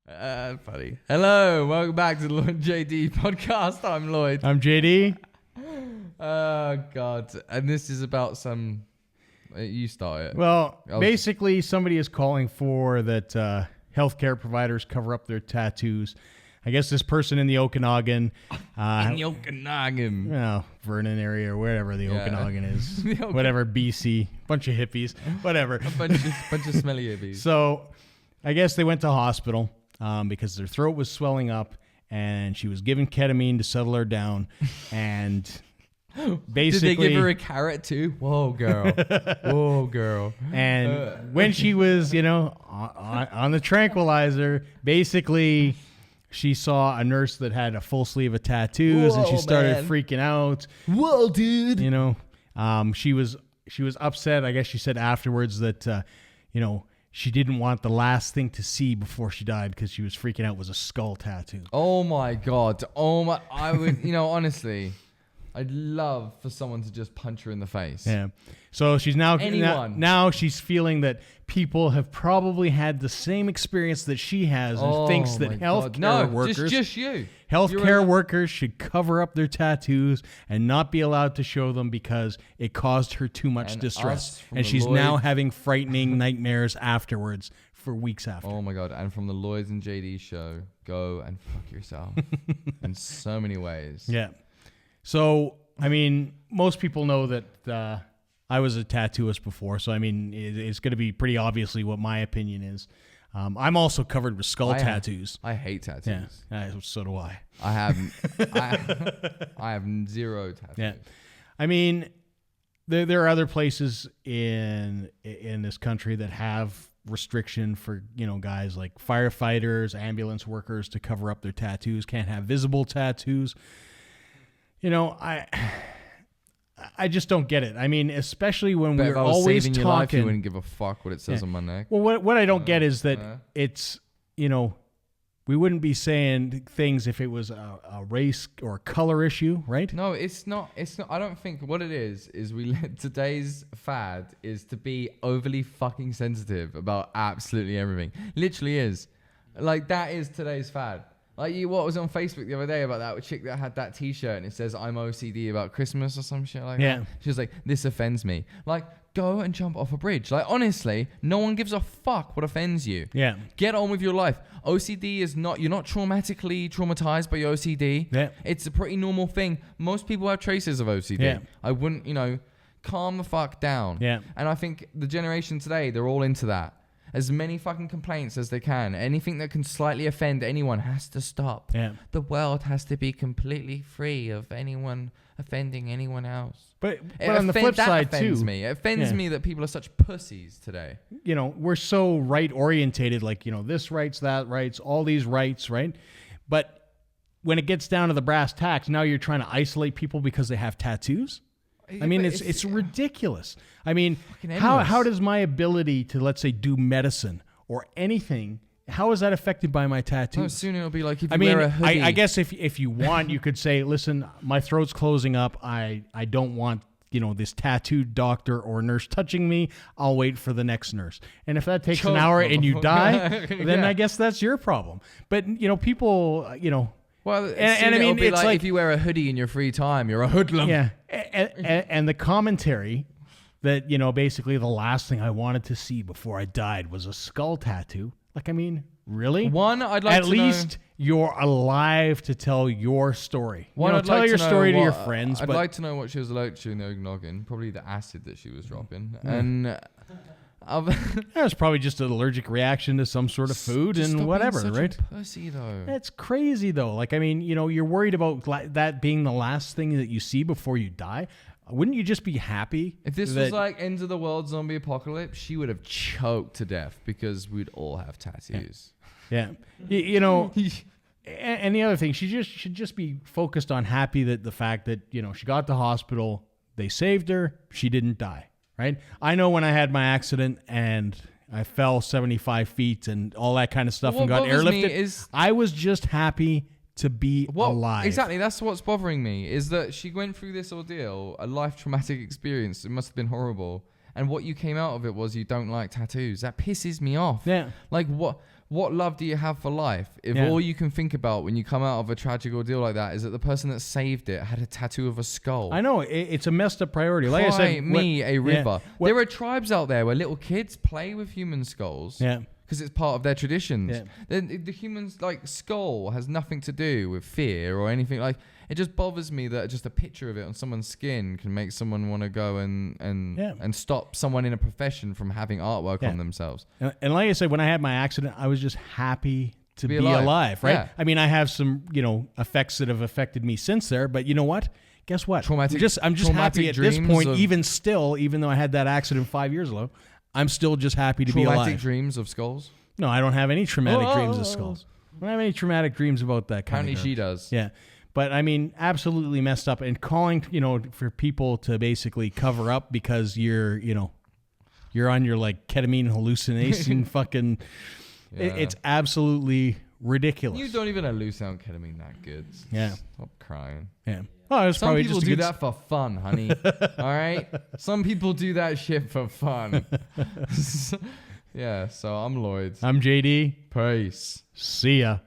Funny. Hello, welcome back to the Lloyd JD podcast. I'm Lloyd. I'm JD. Oh, God. And this is about some... You start it. Well, basically, somebody is calling for that healthcare providers cover up their tattoos. I guess this person in the Okanagan. In the Okanagan. Well, Vernon area or wherever the Okanagan is. The Whatever, BC. Bunch of hippies. Whatever. A bunch of smelly hippies. So, I guess they went to hospital because their throat was swelling up and she was given ketamine to settle her down. And... basically, did they give her a carrot too? Whoa, girl. Whoa, girl. And when she was, on the tranquilizer, basically she saw a nurse that had a full sleeve of tattoos. Whoa, and she started man. freaking out. Whoa, dude. She was upset. I guess she said afterwards that, she didn't want the last thing to see before she died because she was freaking out was a skull tattoo. Oh, my God. I would, honestly... I'd love for someone to just punch her in the face. Yeah. So she's now she's feeling that people have probably had the same experience that she has and thinks that healthcare workers just you. Healthcare workers should cover up their tattoos and not be allowed to show them because it caused her too much distress. And she's now having frightening nightmares afterwards for weeks after. Oh my God. And from the Lloyds and JD show, go and fuck yourself in so many ways. Yeah. So, most people know that I was a tattooist before. So, it's going to be pretty obviously what my opinion is. I'm also covered with skull tattoos. I hate tattoos. Yeah, so do I. I have zero tattoos. Yeah. There are other places in this country that have restriction for, guys like firefighters, ambulance workers to cover up their tattoos, can't have visible tattoos. I just don't get it. Especially when we're always saving talking. Your life, you wouldn't give a fuck what it says on my neck. Well, what I don't get is that it's, we wouldn't be saying things if it was a race or a color issue, right? No, it's not. I don't think what it is today's fad is to be overly fucking sensitive about absolutely everything. Literally is. Like, that is today's fad. Like, what was on Facebook the other day about that chick that had that T-shirt and it says, I'm OCD about Christmas or some shit like that? She was like, this offends me. Like, go and jump off a bridge. Like, honestly, no one gives a fuck what offends you. Yeah. Get on with your life. OCD is not, you're not traumatically traumatized by your OCD. Yeah. It's a pretty normal thing. Most people have traces of OCD. Yeah. I wouldn't, calm the fuck down. Yeah. And I think the generation today, they're all into that. As many fucking complaints as they can. Anything that can slightly offend anyone has to stop. Yeah. The world has to be completely free of anyone offending anyone else. But on the flip side, too. It offends me that people are such pussies today. We're so right-orientated, like, this rights, that rights, all these rights, right? But when it gets down to the brass tacks, now you're trying to isolate people because they have tattoos? It's ridiculous. How does my ability to, let's say, do medicine or anything, how is that affected by my tattoos? No, soon it'll be like if you wear a hoodie. I guess if you want, you could say, listen, my throat's closing up. I don't want, this tattooed doctor or nurse touching me. I'll wait for the next nurse. And if that takes an hour and you die, then I guess that's your problem. But, people, Well, it'll be like if you wear a hoodie in your free time, you're a hoodlum. Yeah, and the commentary that, basically the last thing I wanted to see before I died was a skull tattoo. Like, really? One, I'd like at to least you're alive to tell your story. One, I'd tell like your to know story to what, your friends. I'd like to know what she was allergic to in the Okanagan. Probably the acid that she was dropping. And that was probably just an allergic reaction to some sort of food and whatever, right? Pussy though. That's crazy though. Like, you're worried about that being the last thing that you see before you die. Wouldn't you just be happy? If this was like End of the World zombie apocalypse, she would have choked to death because we'd all have tattoos. Yeah. And the other thing, she should just be focused on happy that the fact that, she got to hospital, they saved her, she didn't die, right? I know when I had my accident and I fell 75 feet and all that kind of stuff and got airlifted, I was just happy to be alive. Exactly. That's what's bothering me, is that she went through this ordeal, a life traumatic experience. It must have been horrible. And what you came out of it was you don't like tattoos. That pisses me off. Yeah. Like, what? what love do you have for life if all you can think about when you come out of a tragic ordeal like that is that the person that saved it had a tattoo of a skull? I know it's a messed up priority. Like I said, a river. Yeah. There are tribes out there where little kids play with human skulls. Yeah. Because it's part of their traditions. Yeah. Then the human's like skull has nothing to do with fear or anything. Like, it just bothers me that just a picture of it on someone's skin can make someone want to go and stop someone in a profession from having artwork on themselves. And like I said, when I had my accident, I was just happy to be alive, right? Yeah. I mean, I have some, effects that have affected me since there, but you know what? Guess what? I'm just happy at this point, even though I had that accident 5 years ago, I'm still just happy to be alive. Traumatic dreams of skulls? No, I don't have any traumatic dreams of skulls. I don't have any traumatic dreams about that kind Apparently of she does. Yeah. But I mean, absolutely messed up. And calling, for people to basically cover up because you're on your like ketamine hallucination fucking, it's absolutely ridiculous. You don't even hallucinate ketamine that good. Yeah. Stop crying. Yeah. Oh, Some people do that for fun, honey. All right? Some people do that shit for fun. Yeah, so I'm Lloyd. I'm JD. Peace. See ya.